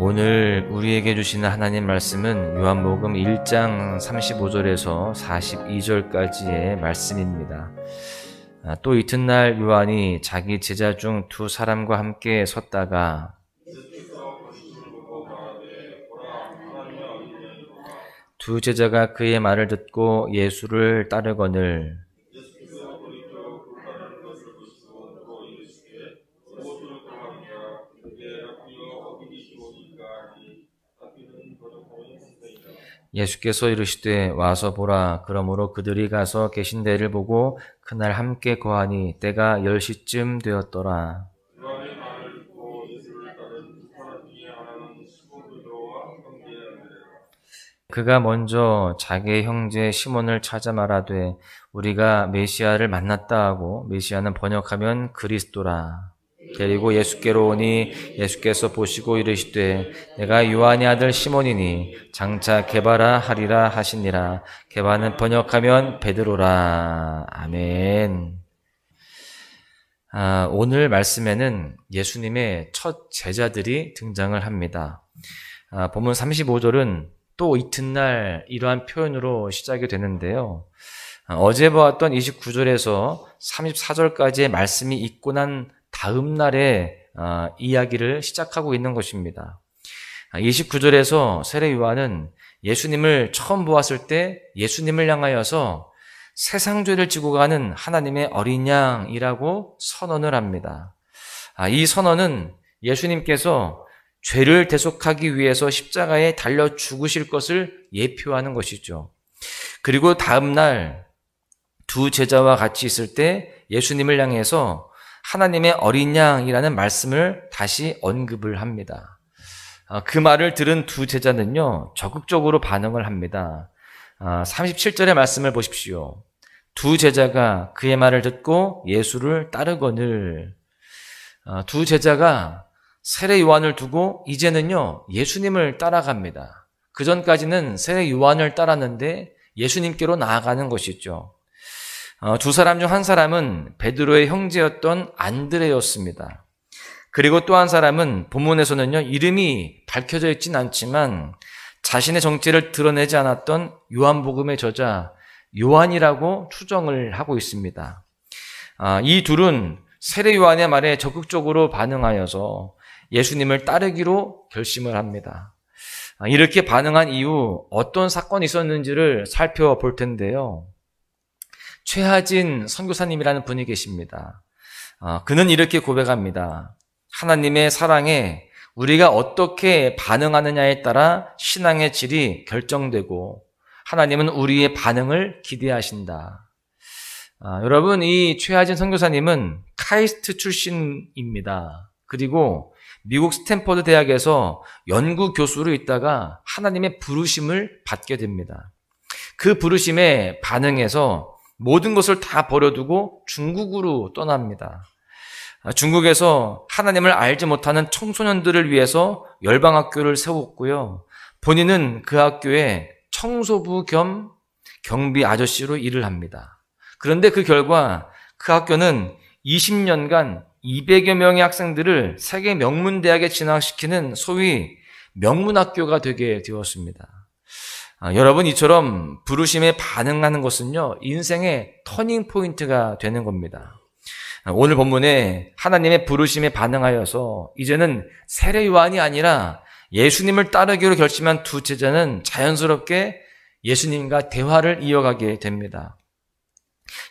오늘 우리에게 주시는 하나님 말씀은 요한복음 1장 35절에서 42절까지의 말씀입니다. 또 이튿날 요한이 자기 제자 중 두 사람과 함께 섰다가 두 제자가 그의 말을 듣고 예수를 따르거늘 예수께서 이르시되 와서 보라. 그러므로 그들이 가서 계신 데를 보고 그날 함께 거하니 때가 10시쯤 되었더라. 그가 먼저 자기의 형제 시몬을 찾아 말하되 우리가 메시아를 만났다 하고, 메시아는 번역하면 그리스도라. 데리고 예수께로 오니 예수께서 보시고 이르시되 내가 요한의 아들 시몬이니 장차 게바라 하리라 하시니라. 게바는 번역하면 베드로라. 아멘. 오늘 말씀에는 예수님의 첫 제자들이 등장을 합니다. 본문 35절은 또 이튿날 이러한 표현으로 시작이 되는데요. 어제 보았던 29절에서 34절까지의 말씀이 있고 난 다음 날에 이야기를 시작하고 있는 것입니다. 29절에서 세례 요한은 예수님을 처음 보았을 때 예수님을 향하여서 세상 죄를 지고 가는 하나님의 어린 양이라고 선언을 합니다. 이 선언은 예수님께서 죄를 대속하기 위해서 십자가에 달려 죽으실 것을 예표하는 것이죠. 그리고 다음 날 두 제자와 같이 있을 때 예수님을 향해서 하나님의 어린 양이라는 말씀을 다시 언급을 합니다. 그 말을 들은 두 제자는요, 적극적으로 반응을 합니다. 37절의 말씀을 보십시오. 두 제자가 그의 말을 듣고 예수를 따르거늘. 두 제자가 세례 요한을 두고 이제는요, 예수님을 따라갑니다. 그 전까지는 세례 요한을 따랐는데 예수님께로 나아가는 것이죠. 두 사람 중 한 사람은 베드로의 형제였던 안드레였습니다. 그리고 또 한 사람은 본문에서는요, 이름이 밝혀져 있진 않지만 자신의 정체를 드러내지 않았던 요한복음의 저자 요한이라고 추정을 하고 있습니다. 이 둘은 세례 요한의 말에 적극적으로 반응하여서 예수님을 따르기로 결심을 합니다. 이렇게 반응한 이후 어떤 사건이 있었는지를 살펴볼 텐데요. 최하진 선교사님이라는 분이 계십니다. 그는 이렇게 고백합니다. 하나님의 사랑에 우리가 어떻게 반응하느냐에 따라 신앙의 질이 결정되고 하나님은 우리의 반응을 기대하신다. 여러분, 이 최하진 선교사님은 카이스트 출신입니다. 그리고 미국 스탠퍼드 대학에서 연구 교수로 있다가 하나님의 부르심을 받게 됩니다. 그 부르심에 반응해서 모든 것을 다 버려두고 중국으로 떠납니다. 중국에서 하나님을 알지 못하는 청소년들을 위해서 열방학교를 세웠고요. 본인은 그 학교에 청소부 겸 경비 아저씨로 일을 합니다. 그런데 그 결과 그 학교는 20년간 200여 명의 학생들을 세계 명문대학에 진학시키는 소위 명문학교가 되게 되었습니다. 여러분, 이처럼 부르심에 반응하는 것은요, 인생의 터닝 포인트가 되는 겁니다. 오늘 본문에 하나님의 부르심에 반응하여서 이제는 세례 요한이 아니라 예수님을 따르기로 결심한 두 제자는 자연스럽게 예수님과 대화를 이어가게 됩니다.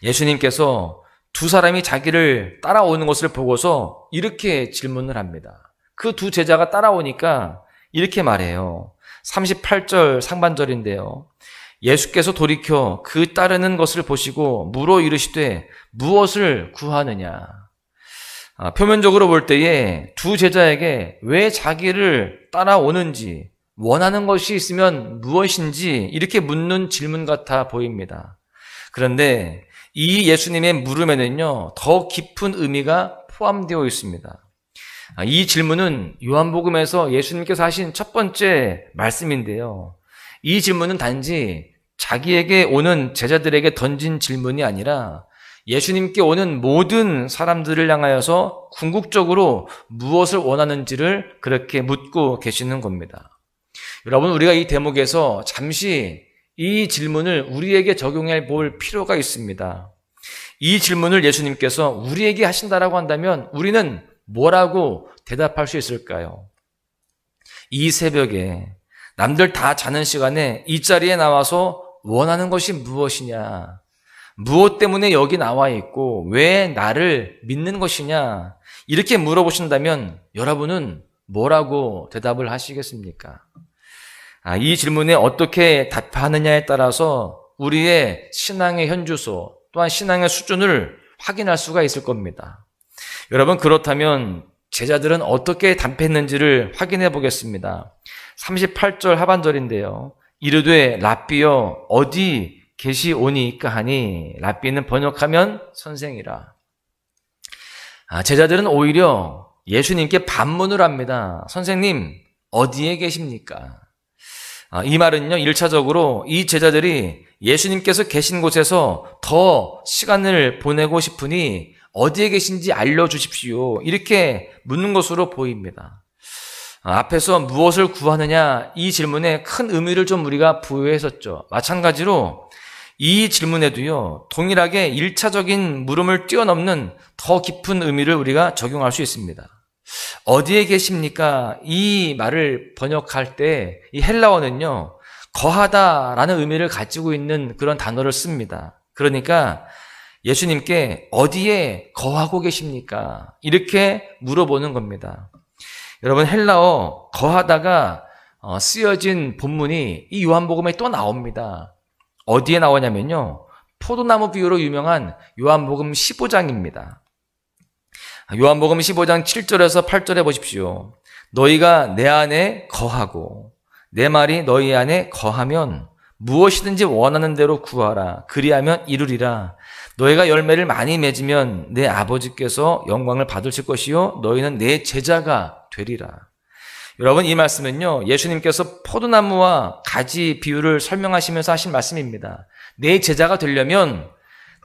예수님께서 두 사람이 자기를 따라오는 것을 보고서 이렇게 질문을 합니다. 그 두 제자가 따라오니까 이렇게 말해요. 38절 상반절인데요. 예수께서 돌이켜 그 따르는 것을 보시고 물어 이르시되 무엇을 구하느냐. 표면적으로 볼 때에 두 제자에게 왜 자기를 따라오는지, 원하는 것이 있으면 무엇인지 이렇게 묻는 질문 같아 보입니다. 그런데 이 예수님의 물음에는요, 더 깊은 의미가 포함되어 있습니다. 이 질문은 요한복음에서 예수님께서 하신 첫 번째 말씀인데요. 이 질문은 단지 자기에게 오는 제자들에게 던진 질문이 아니라 예수님께 오는 모든 사람들을 향하여서 궁극적으로 무엇을 원하는지를 그렇게 묻고 계시는 겁니다. 여러분, 우리가 이 대목에서 잠시 이 질문을 우리에게 적용해 볼 필요가 있습니다. 이 질문을 예수님께서 우리에게 하신다라고 한다면 우리는 뭐라고 대답할 수 있을까요? 이 새벽에 남들 다 자는 시간에 이 자리에 나와서 원하는 것이 무엇이냐? 무엇 때문에 여기 나와 있고 왜 나를 믿는 것이냐? 이렇게 물어보신다면 여러분은 뭐라고 대답을 하시겠습니까? 이 질문에 어떻게 답하느냐에 따라서 우리의 신앙의 현주소 또한 신앙의 수준을 확인할 수가 있을 겁니다. 여러분, 그렇다면 제자들은 어떻게 답했는지를 확인해 보겠습니다. 38절 하반절인데요. 이르되 랍비여 어디 계시오니까 하니, 랍비는 번역하면 선생이라. 제자들은 오히려 예수님께 반문을 합니다. 선생님, 어디에 계십니까? 이 말은요, 1차적으로 이 제자들이 예수님께서 계신 곳에서 더 시간을 보내고 싶으니 어디에 계신지 알려주십시오. 이렇게 묻는 것으로 보입니다. 앞에서 무엇을 구하느냐, 이 질문에 큰 의미를 좀 우리가 부여했었죠. 마찬가지로 이 질문에도요, 동일하게 1차적인 물음을 뛰어넘는 더 깊은 의미를 우리가 적용할 수 있습니다. 어디에 계십니까? 이 말을 번역할 때 이 헬라어는요, 거하다라는 의미를 가지고 있는 그런 단어를 씁니다. 그러니까 예수님께 어디에 거하고 계십니까? 이렇게 물어보는 겁니다. 여러분, 헬라어 거하다가 쓰여진 본문이 이 요한복음에 또 나옵니다. 어디에 나오냐면요, 포도나무 비유로 유명한 요한복음 15장입니다. 요한복음 15장 7절에서 8절에 보십시오. 너희가 내 안에 거하고 내 말이 너희 안에 거하면 무엇이든지 원하는 대로 구하라. 그리하면 이루리라. 너희가 열매를 많이 맺으면 내 아버지께서 영광을 받으실 것이요 너희는 내 제자가 되리라. 여러분, 이 말씀은요, 예수님께서 포도나무와 가지 비유를 설명하시면서 하신 말씀입니다. 내 제자가 되려면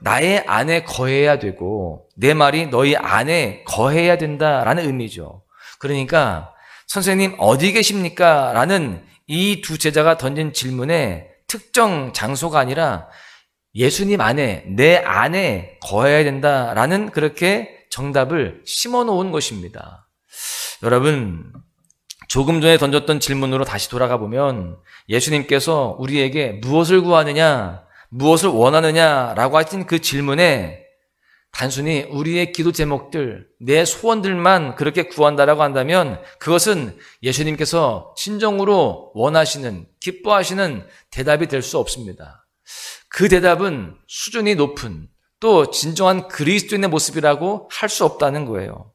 나의 안에 거해야 되고 내 말이 너희 안에 거해야 된다라는 의미죠. 그러니까 선생님 어디 계십니까? 라는 이 두 제자가 던진 질문에 특정 장소가 아니라 예수님 안에, 내 안에 거해야 된다라는 그렇게 정답을 심어놓은 것입니다. 여러분, 조금 전에 던졌던 질문으로 다시 돌아가 보면 예수님께서 우리에게 무엇을 구하느냐, 무엇을 원하느냐라고 하신 그 질문에 단순히 우리의 기도 제목들, 내 소원들만 그렇게 구한다라고 한다면 그것은 예수님께서 진정으로 원하시는, 기뻐하시는 대답이 될 수 없습니다. 그 대답은 수준이 높은, 또 진정한 그리스도인의 모습이라고 할 수 없다는 거예요.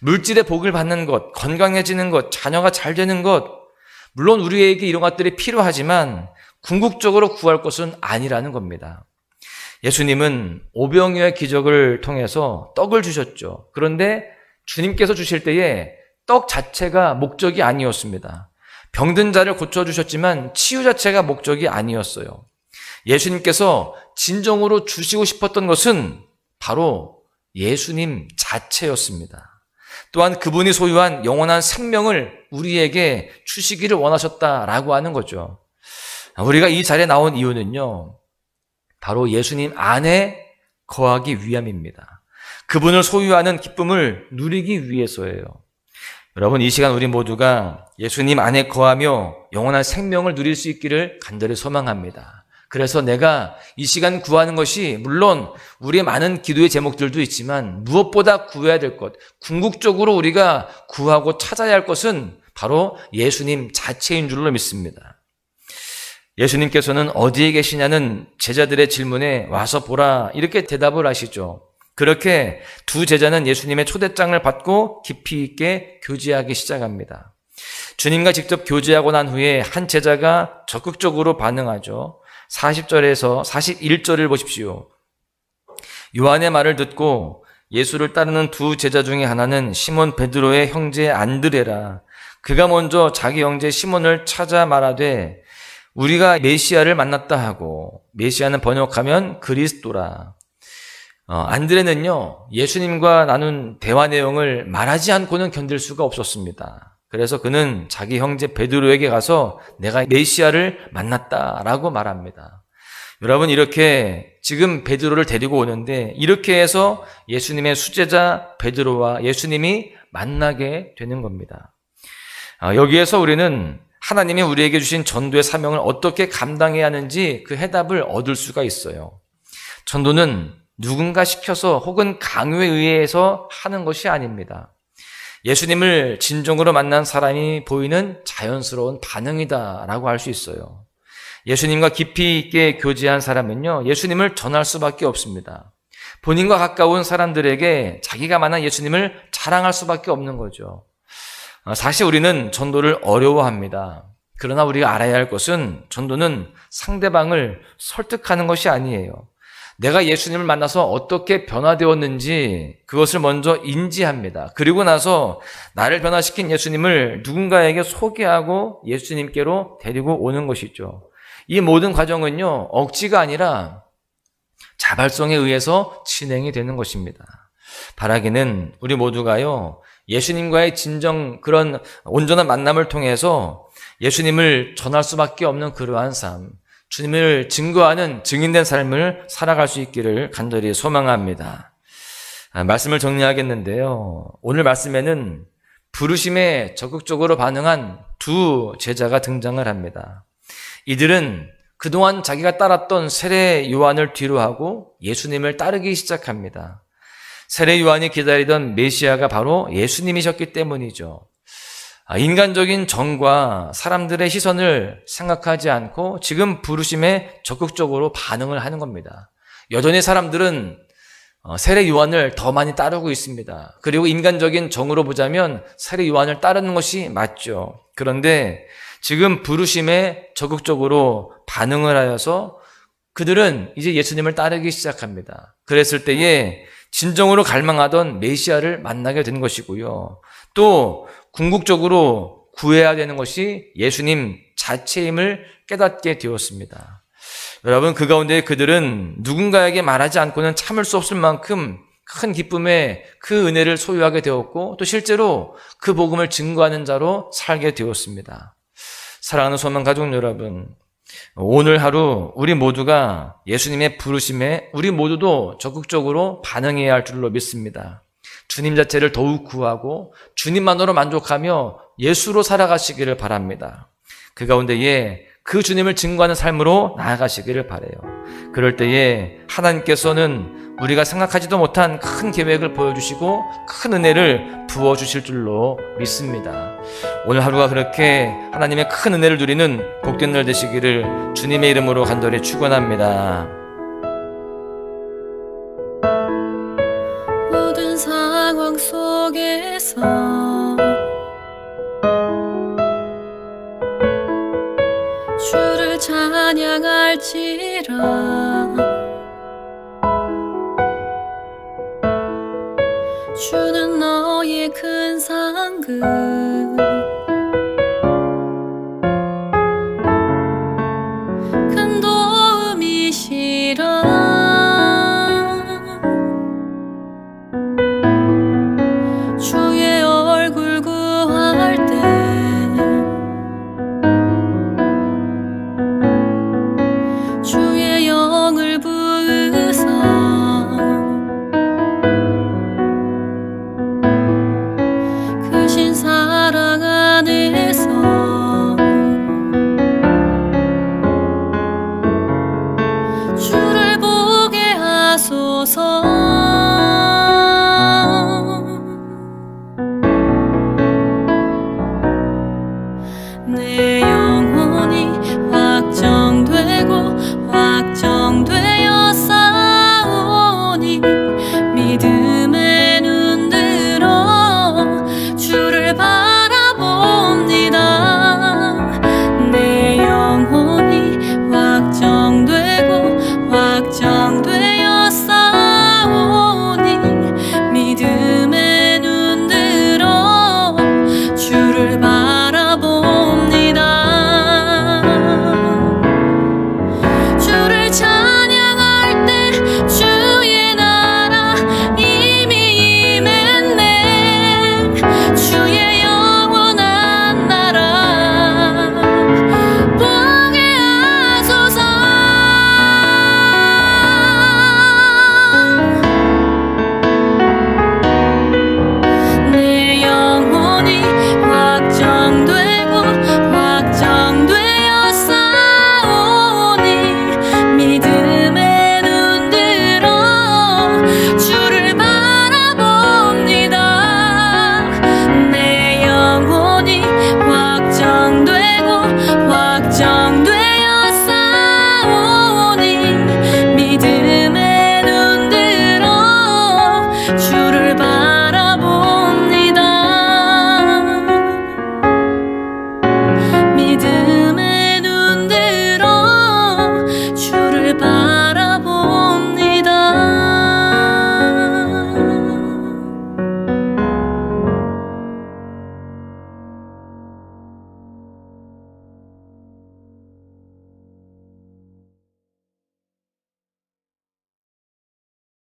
물질의 복을 받는 것, 건강해지는 것, 자녀가 잘 되는 것, 물론 우리에게 이런 것들이 필요하지만 궁극적으로 구할 것은 아니라는 겁니다. 예수님은 오병이어의 기적을 통해서 떡을 주셨죠. 그런데 주님께서 주실 때에 떡 자체가 목적이 아니었습니다. 병든 자를 고쳐주셨지만 치유 자체가 목적이 아니었어요. 예수님께서 진정으로 주시고 싶었던 것은 바로 예수님 자체였습니다. 또한 그분이 소유한 영원한 생명을 우리에게 주시기를 원하셨다라고 하는 거죠. 우리가 이 자리에 나온 이유는요, 바로 예수님 안에 거하기 위함입니다. 그분을 소유하는 기쁨을 누리기 위해서예요. 여러분, 이 시간 우리 모두가 예수님 안에 거하며 영원한 생명을 누릴 수 있기를 간절히 소망합니다. 그래서 내가 이 시간 구하는 것이 물론 우리의 많은 기도의 제목들도 있지만 무엇보다 구해야 될 것, 궁극적으로 우리가 구하고 찾아야 할 것은 바로 예수님 자체인 줄로 믿습니다. 예수님께서는 어디에 계시냐는 제자들의 질문에 와서 보라 이렇게 대답을 하시죠. 그렇게 두 제자는 예수님의 초대장을 받고 깊이 있게 교제하기 시작합니다. 주님과 직접 교제하고 난 후에 한 제자가 적극적으로 반응하죠. 40절에서 41절을 보십시오. 요한의 말을 듣고 예수를 따르는 두 제자 중에 하나는 시몬 베드로의 형제 안드레라. 그가 먼저 자기 형제 시몬을 찾아 말하되 우리가 메시아를 만났다 하고, 메시아는 번역하면 그리스도라. 안드레는요, 예수님과 나눈 대화 내용을 말하지 않고는 견딜 수가 없었습니다. 그래서 그는 자기 형제 베드로에게 가서 내가 메시아를 만났다라고 말합니다. 여러분, 이렇게 지금 베드로를 데리고 오는데 이렇게 해서 예수님의 수제자 베드로와 예수님이 만나게 되는 겁니다. 여기에서 우리는 하나님이 우리에게 주신 전도의 사명을 어떻게 감당해야 하는지 그 해답을 얻을 수가 있어요. 전도는 누군가 시켜서 혹은 강요에 의해서 하는 것이 아닙니다. 예수님을 진정으로 만난 사람이 보이는 자연스러운 반응이다라고 할 수 있어요. 예수님과 깊이 있게 교제한 사람은요, 예수님을 전할 수밖에 없습니다. 본인과 가까운 사람들에게 자기가 만난 예수님을 자랑할 수밖에 없는 거죠. 사실 우리는 전도를 어려워합니다. 그러나 우리가 알아야 할 것은 전도는 상대방을 설득하는 것이 아니에요. 내가 예수님을 만나서 어떻게 변화되었는지 그것을 먼저 인지합니다. 그리고 나서 나를 변화시킨 예수님을 누군가에게 소개하고 예수님께로 데리고 오는 것이죠. 이 모든 과정은요, 억지가 아니라 자발성에 의해서 진행이 되는 것입니다. 바라기는 우리 모두가요, 예수님과의 진정 그런 온전한 만남을 통해서 예수님을 전할 수밖에 없는 그러한 삶, 주님을 증거하는 증인된 삶을 살아갈 수 있기를 간절히 소망합니다. 말씀을 정리하겠는데요. 오늘 말씀에는 부르심에 적극적으로 반응한 두 제자가 등장을 합니다. 이들은 그동안 자기가 따랐던 세례 요한을 뒤로하고 예수님을 따르기 시작합니다. 세례 요한이 기다리던 메시아가 바로 예수님이셨기 때문이죠. 인간적인 정과 사람들의 시선을 생각하지 않고 지금 부르심에 적극적으로 반응을 하는 겁니다. 여전히 사람들은 세례 요한을 더 많이 따르고 있습니다. 그리고 인간적인 정으로 보자면 세례 요한을 따르는 것이 맞죠. 그런데 지금 부르심에 적극적으로 반응을 하여서 그들은 이제 예수님을 따르기 시작합니다. 그랬을 때에 진정으로 갈망하던 메시아를 만나게 된 것이고요. 또 궁극적으로 구해야 되는 것이 예수님 자체임을 깨닫게 되었습니다. 여러분, 그 가운데 그들은 누군가에게 말하지 않고는 참을 수 없을 만큼 큰 기쁨의 그 은혜를 소유하게 되었고 또 실제로 그 복음을 증거하는 자로 살게 되었습니다. 사랑하는 소망 가족 여러분, 오늘 하루 우리 모두가 예수님의 부르심에 우리 모두도 적극적으로 반응해야 할 줄로 믿습니다. 주님 자체를 더욱 구하고 주님만으로 만족하며 예수로 살아가시기를 바랍니다. 그 가운데에 그 주님을 증거하는 삶으로 나아가시기를 바라요. 그럴 때에 하나님께서는 우리가 생각하지도 못한 큰 계획을 보여주시고 큰 은혜를 부어주실 줄로 믿습니다. 오늘 하루가 그렇게 하나님의 큰 은혜를 누리는 복된 날 되시기를 주님의 이름으로 간절히 축원합니다. 모든 상황 속에서 주를 찬양할지라. 주는 너의 큰 상급